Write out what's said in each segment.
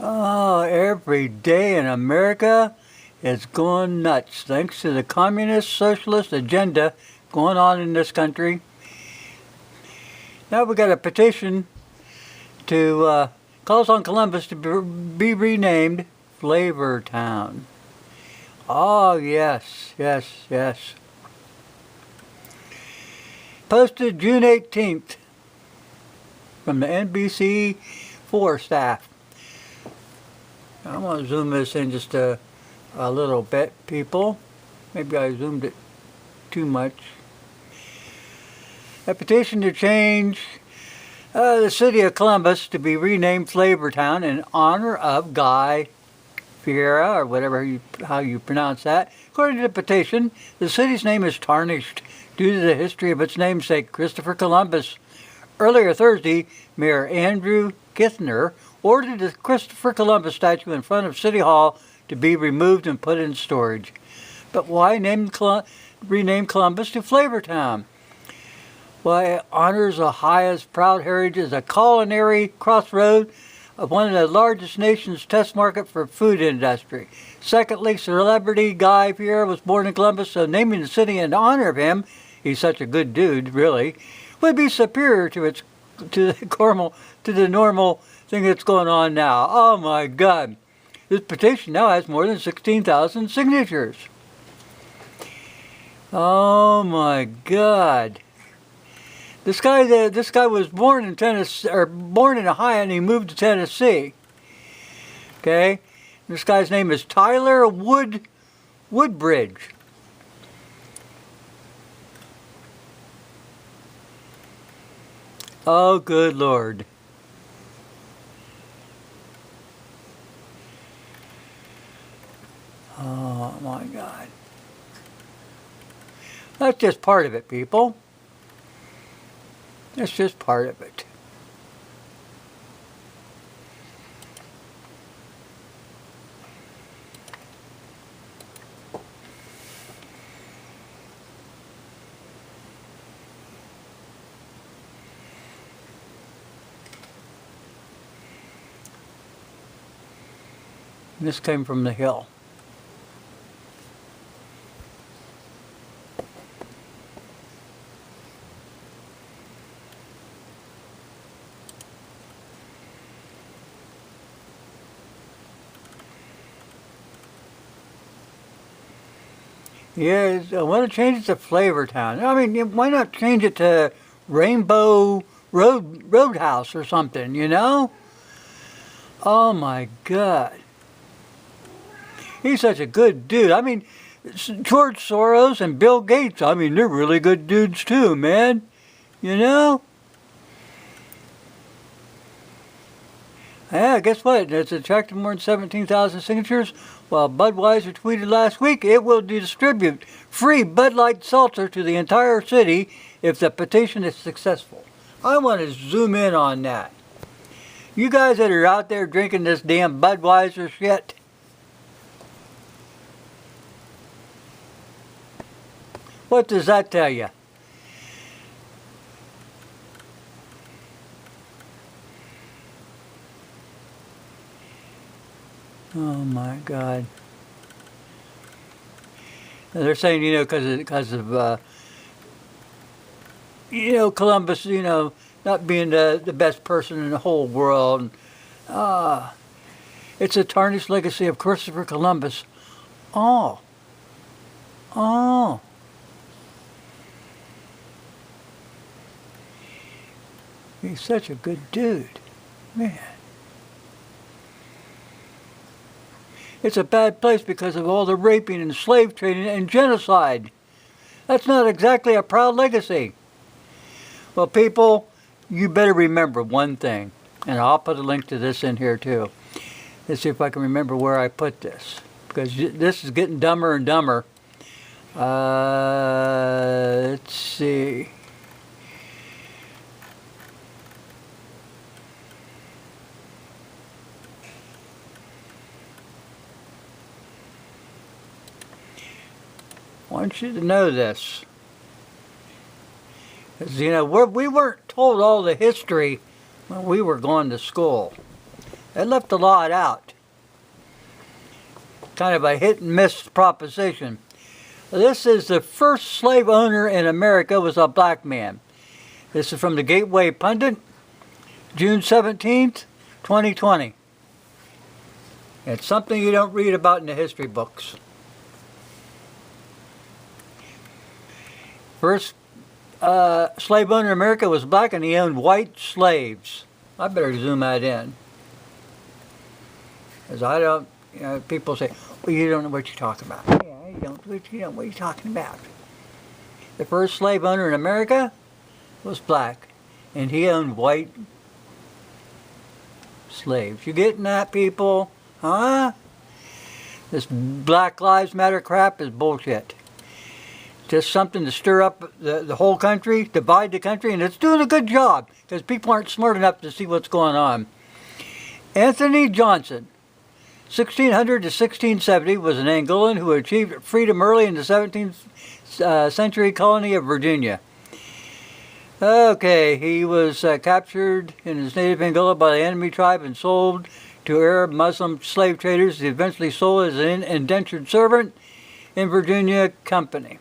Oh, every day in America is going nuts thanks to the communist socialist agenda going on in this country. Now we got a petition to calls on Columbus to be renamed Flavortown. Oh, yes, yes, yes. Posted June 18th from the NBC4 staff. I'm going to zoom this in just a little bit, people. Maybe I zoomed it too much. A petition to change the city of Columbus to be renamed Flavortown in honor of Guy Fieri, or whatever how you pronounce that. According to the petition, the city's name is tarnished due to the history of its namesake, Christopher Columbus. Earlier Thursday, Mayor Andrew Kithner ordered the Christopher Columbus statue in front of City Hall to be removed and put in storage. But why rename Columbus to Flavortown? Well, it honors Ohio's proud heritage as a culinary crossroad of one of the largest nation's test market for food industry. Secondly, celebrity Guy Fieri was born in Columbus, so naming the city in honor of him, he's such a good dude, really, would be superior to the normal thing that's going on now. Oh my God. This petition now has more than 16,000 signatures. Oh my God. This guy was born in Tennessee, or born in Ohio, and he moved to Tennessee. Okay? This guy's name is Tyler Woodbridge. Oh, good Lord. Oh, my God. That's just part of it, people. That's just part of it. This came from the Hill. Yeah, I want to change it to Flavortown. I mean, why not change it to Rainbow Roadhouse or something, you know? Oh my God. He's such a good dude. I mean, George Soros and Bill Gates, I mean, they're really good dudes too, man. You know? Yeah, guess what? It's attracted more than 17,000 signatures. While Budweiser tweeted last week, it will distribute free Bud Light seltzer to the entire city if the petition is successful. I want to zoom in on that. You guys that are out there drinking this damn Budweiser shit, what does that tell you? Oh my God. They're saying, you know, because of you know, Columbus, you know, not being the best person in the whole world. It's a tarnished legacy of Christopher Columbus. Oh. He's such a good dude. Man. It's a bad place because of all the raping and slave trading and genocide. That's not exactly a proud legacy. Well, people, you better remember one thing. And I'll put a link to this in here too. Let's see if I can remember where I put this. Because this is getting dumber and dumber. Let's see. I want you to know this. Because, you know, we weren't told all the history when we were going to school. It left a lot out. Kind of a hit and miss proposition. This is the first slave owner in America was a black man. This is from the Gateway Pundit, June 17th, 2020. It's something you don't read about in the history books. First slave owner in America was black, and he owned white slaves. I better zoom that in. Because I don't, people say, well, you don't know what you're talking about. Yeah, you don't know what you're talking about. The first slave owner in America was black, and he owned white slaves. You getting that, people? Huh? This Black Lives Matter crap is bullshit. Just something to stir up the whole country, divide the country, and it's doing a good job because people aren't smart enough to see what's going on. Anthony Johnson, 1600 to 1670, was an Angolan who achieved freedom early in the 17th century colony of Virginia. Okay, he was captured in his native Angola by the enemy tribe and sold to Arab Muslim slave traders. He eventually sold as an indentured servant in Virginia Company.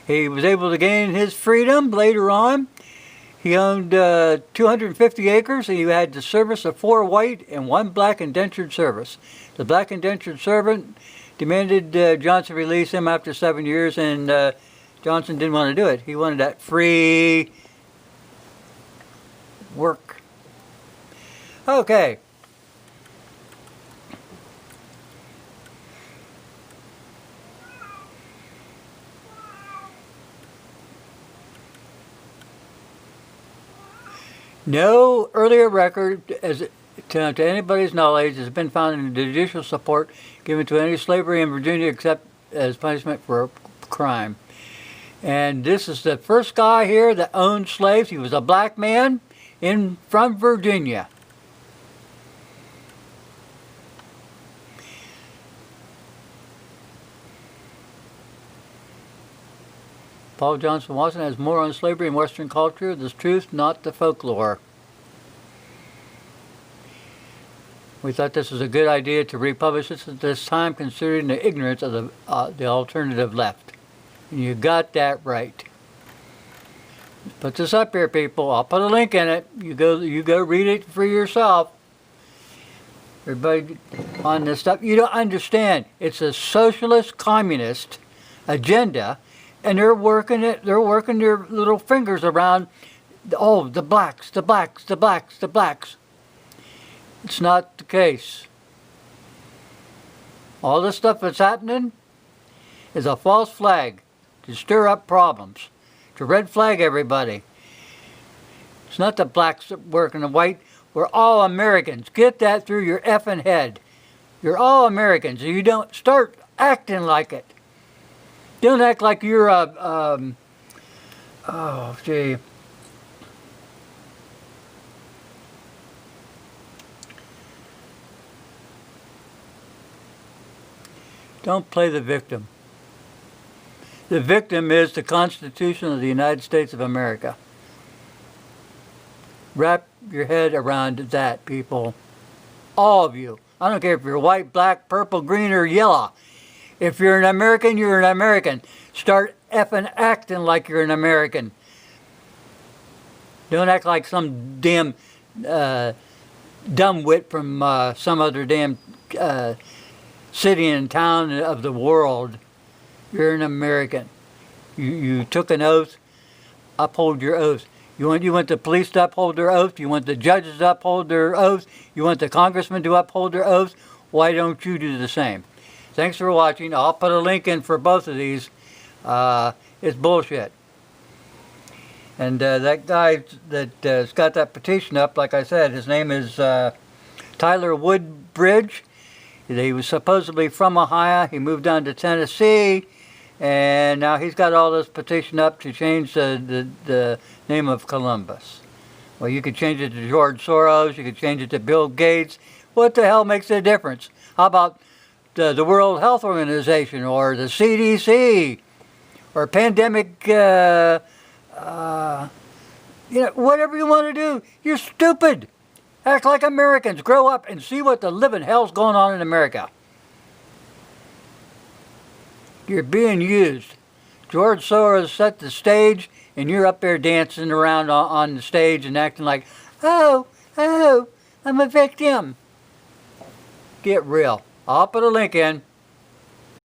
He was able to gain his freedom later on. He owned 250 acres, and he had the service of 4 white and 1 black indentured servants. The black indentured servant demanded Johnson release him after 7 years, and Johnson didn't want to do it. He wanted that free work. Okay. No earlier record, to anybody's knowledge, has been found in the judicial support given to any slavery in Virginia except as punishment for a crime. And this is the first guy here that owned slaves. He was a black man from Virginia. Paul Johnson Watson has more on slavery and Western culture, the truth, not the folklore. We thought this was a good idea to republish this at this time, considering the ignorance of the alternative left. And you got that right. Put this up here, people. I'll put a link in it. You go read it for yourself. Everybody on this stuff, you don't understand. It's a socialist, communist agenda. And they're working their little fingers around, oh, the blacks, the blacks, the blacks, the blacks. It's not the case. All this stuff that's happening is a false flag to stir up problems, to red flag everybody. It's not the blacks that work and the white. We're all Americans. Get that through your effing head. You're all Americans. You don't start acting like it. Don't act like you're a, oh, gee. Don't play the victim. The victim is the Constitution of the United States of America. Wrap your head around that, people. All of you. I don't care if you're white, black, purple, green, or yellow. If you're an American, you're an American. Start effing acting like you're an American. Don't act like some damn dumbwit from some other damn city and town of the world. You're an American. You took an oath. Uphold your oath. You want the police to uphold their oath. You want the judges to uphold their oath. You want the congressmen to uphold their oath. Why don't you do the same? Thanks for watching. I'll put a link in for both of these. It's bullshit. And that guy that's got that petition up, like I said, his name is Tyler Woodbridge. He was supposedly from Ohio. He moved down to Tennessee. And now he's got all this petition up to change the name of Columbus. Well, you could change it to George Soros. You could change it to Bill Gates. What the hell makes a difference? How about the World Health Organization or the CDC or pandemic, whatever you want to do. You're stupid. Act like Americans. Grow up and see what the living hell's going on in America. You're being used. George Soros set the stage, and you're up there dancing around on the stage and acting like, oh, I'm a victim. Get real. I'll put a link in.